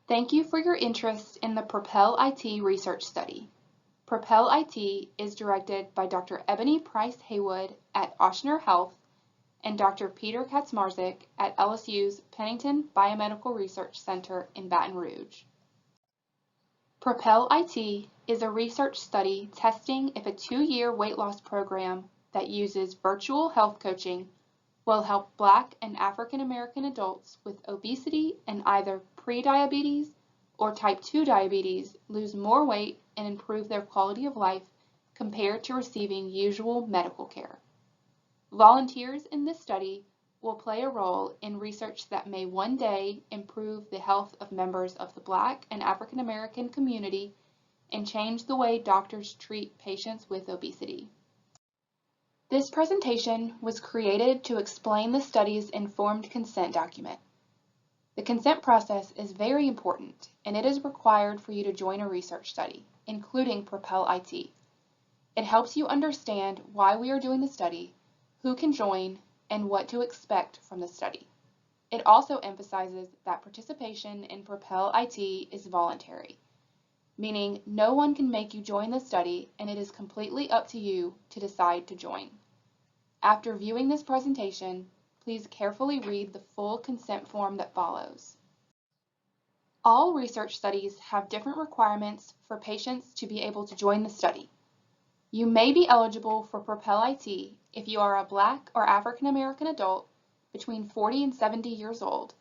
Thank you for your interest in the Propel IT research study. Propel IT is directed by Dr. Ebony Price Haywood at Ochsner Health and Dr. Peter Kaczmarzyk at LSU's Pennington Biomedical Research Center in Baton Rouge. Propel IT is a research study testing if a 2-year weight loss program that uses virtual health coaching will help Black and African American adults with obesity and either prediabetes or type 2 diabetes lose more weight and improve their quality of life compared to receiving usual medical care. Volunteers in this study will play a role in research that may one day improve the health of members of the Black and African American community and change the way doctors treat patients with obesity. This presentation was created to explain the study's informed consent document. The consent process is very important, and it is required for you to join a research study, including Propel IT. It helps you understand why we are doing the study, who can join, and what to expect from the study. It also emphasizes that participation in Propel IT is voluntary, meaning no one can make you join the study, and it is completely up to you to decide to join. After viewing this presentation, please carefully read the full consent form that follows. All research studies have different requirements for patients to be able to join the study. You may be eligible for Propel IT if you are a Black or African American adult between 40 and 70 years old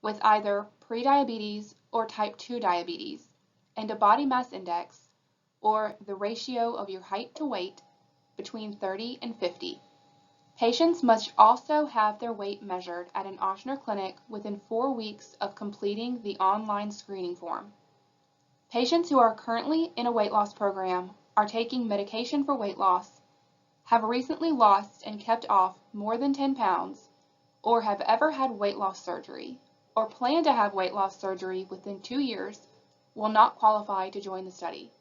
with either prediabetes or type 2 diabetes and a body mass index, or the ratio of your height to weight, between 30 and 50. Patients must also have their weight measured at an Ochsner clinic within 4 weeks of completing the online screening form. Patients who are currently in a weight loss program, are taking medication for weight loss, have recently lost and kept off more than 10 pounds, or have ever had weight loss surgery, or plan to have weight loss surgery within 2 years, will not qualify to join the study.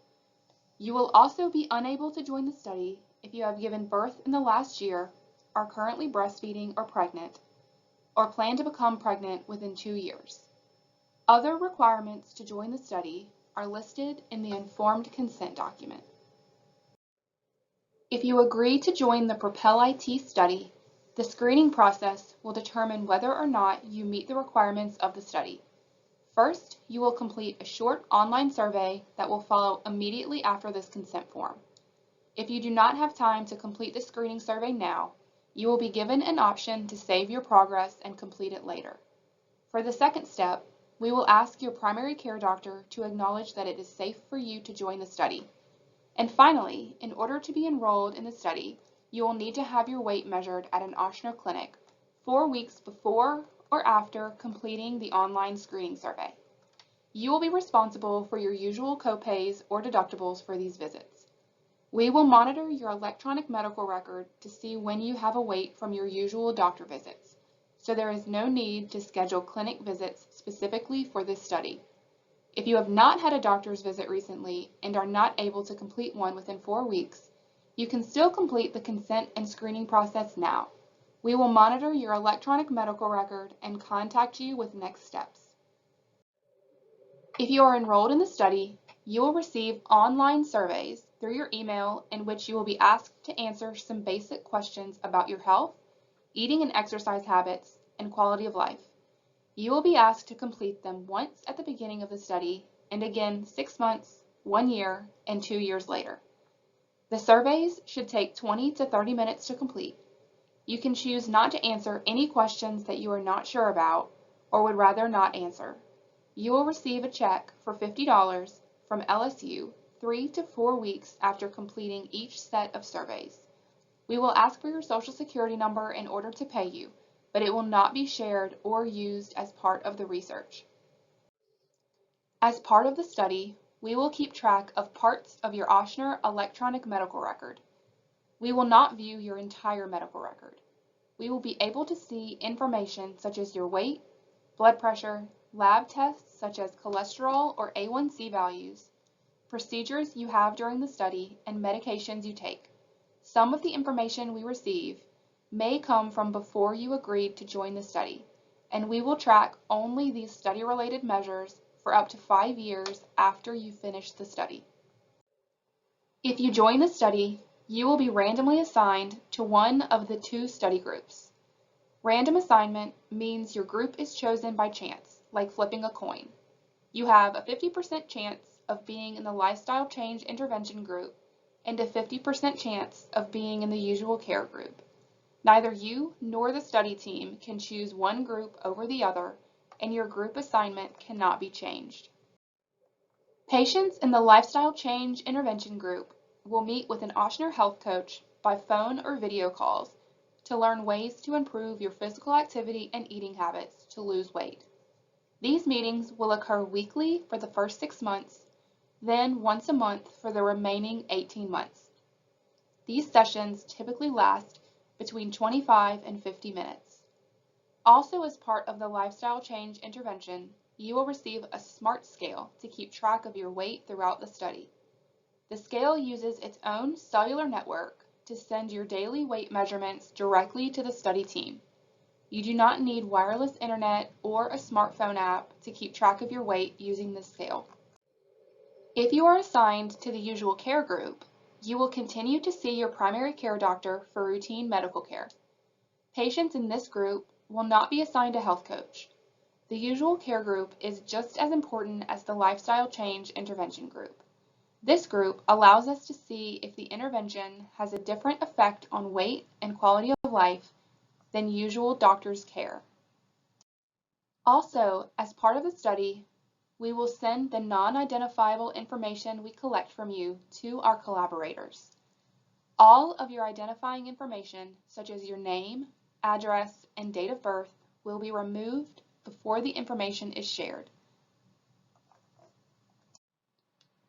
You will also be unable to join the study if you have given birth in the last year, are currently breastfeeding or pregnant, or plan to become pregnant within 2 years. Other requirements to join the study are listed in the informed consent document. If you agree to join the Propel IT study, the screening process will determine whether or not you meet the requirements of the study. First, you will complete a short online survey that will follow immediately after this consent form. If you do not have time to complete the screening survey now, you will be given an option to save your progress and complete it later. For the second step, we will ask your primary care doctor to acknowledge that it is safe for you to join the study. And finally, in order to be enrolled in the study, you will need to have your weight measured at an Ochsner clinic 4 weeks before or after completing the online screening survey. You will be responsible for your usual copays or deductibles for these visits. We will monitor your electronic medical record to see when you have a wait from your usual doctor visits, so there is no need to schedule clinic visits specifically for this study. If you have not had a doctor's visit recently and are not able to complete one within 4 weeks, you can still complete the consent and screening process now. We will monitor your electronic medical record and contact you with next steps. If you are enrolled in the study, you will receive online surveys through your email in which you will be asked to answer some basic questions about your health, eating and exercise habits, and quality of life. You will be asked to complete them once at the beginning of the study and again 6 months, 1 year, and 2 years later. The surveys should take 20 to 30 minutes to complete. You can choose not to answer any questions that you are not sure about or would rather not answer. You will receive a check for $50 from LSU 3 to 4 weeks after completing each set of surveys. We will ask for your Social Security number in order to pay you, but it will not be shared or used as part of the research. As part of the study, we will keep track of parts of your Ochsner electronic medical record. We will not view your entire medical record. We will be able to see information such as your weight, blood pressure, lab tests such as cholesterol or A1C values, procedures you have during the study, and medications you take. Some of the information we receive may come from before you agreed to join the study, and we will track only these study-related measures for up to 5 years after you finish the study. If you join the study, you will be randomly assigned to one of the 2 study groups. Random assignment means your group is chosen by chance, like flipping a coin. You have a 50% chance of being in the lifestyle change intervention group and a 50% chance of being in the usual care group. Neither you nor the study team can choose one group over the other, and your group assignment cannot be changed. Patients in the lifestyle change intervention group will meet with an Ochsner health coach by phone or video calls to learn ways to improve your physical activity and eating habits to lose weight. These meetings will occur weekly for the first 6 months, then once a month for the remaining 18 months. These sessions typically last between 25 and 50 minutes. Also, as part of the lifestyle change intervention, you will receive a SMART scale to keep track of your weight throughout the study. The scale uses its own cellular network to send your daily weight measurements directly to the study team. You do not need wireless internet or a smartphone app to keep track of your weight using this scale. If you are assigned to the usual care group, you will continue to see your primary care doctor for routine medical care. Patients in this group will not be assigned a health coach. The usual care group is just as important as the lifestyle change intervention group. This group allows us to see if the intervention has a different effect on weight and quality of life than usual doctor's care. Also, as part of the study, we will send the non-identifiable information we collect from you to our collaborators. All of your identifying information, such as your name, address, and date of birth, will be removed before the information is shared.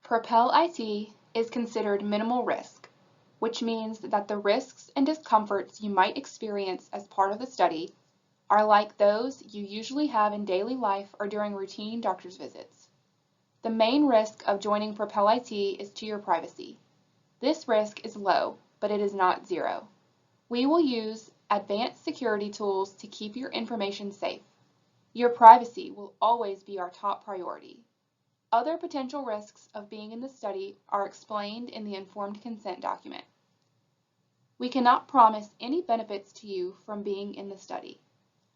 Propel IT is considered minimal risk, which means that the risks and discomforts you might experience as part of the study are like those you usually have in daily life or during routine doctor's visits. The main risk of joining Propel IT is to your privacy. This risk is low, but it is not zero. We will use advanced security tools to keep your information safe. Your privacy will always be our top priority. Other potential risks of being in the study are explained in the informed consent document. We cannot promise any benefits to you from being in the study.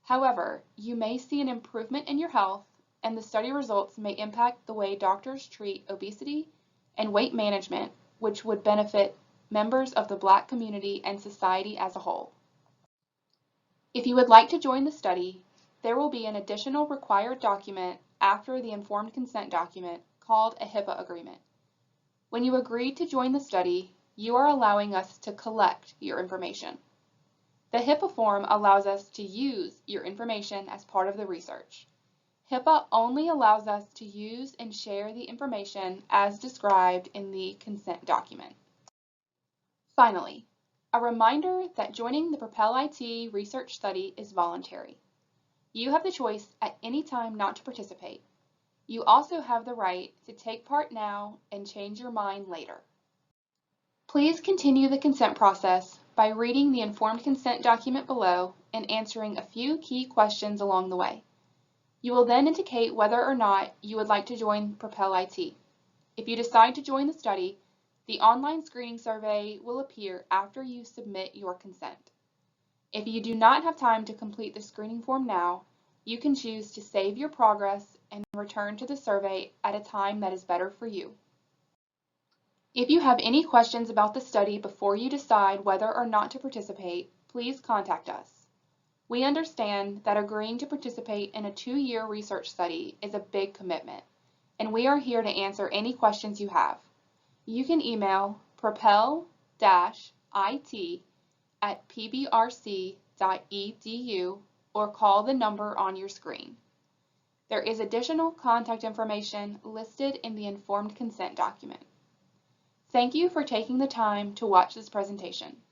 However, you may see an improvement in your health, and the study results may impact the way doctors treat obesity and weight management, which would benefit members of the Black community and society as a whole. If you would like to join the study, there will be an additional required document after the informed consent document called a Hipaa agreement. When you agree to join the study, you are allowing us to collect your information. The Hipaa form allows us to use your information as part of the research. Hipaa only allows us to use and share the information as described in the consent document. Finally, a reminder that joining the Propel IT research study is voluntary. You have the choice at any time not to participate. You also have the right to take part now and change your mind later. Please continue the consent process by reading the informed consent document below and answering a few key questions along the way. You will then indicate whether or not you would like to join Propel IT. If you decide to join the study, the online screening survey will appear after you submit your consent. If you do not have time to complete the screening form now, you can choose to save your progress and return to the survey at a time that is better for you. If you have any questions about the study before you decide whether or not to participate, please contact us. We understand that agreeing to participate in a 2-year research study is a big commitment, and we are here to answer any questions you have. You can email propel-it@pbrc.edu or call the number on your screen. There is additional contact information listed in the informed consent document. Thank you for taking the time to watch this presentation.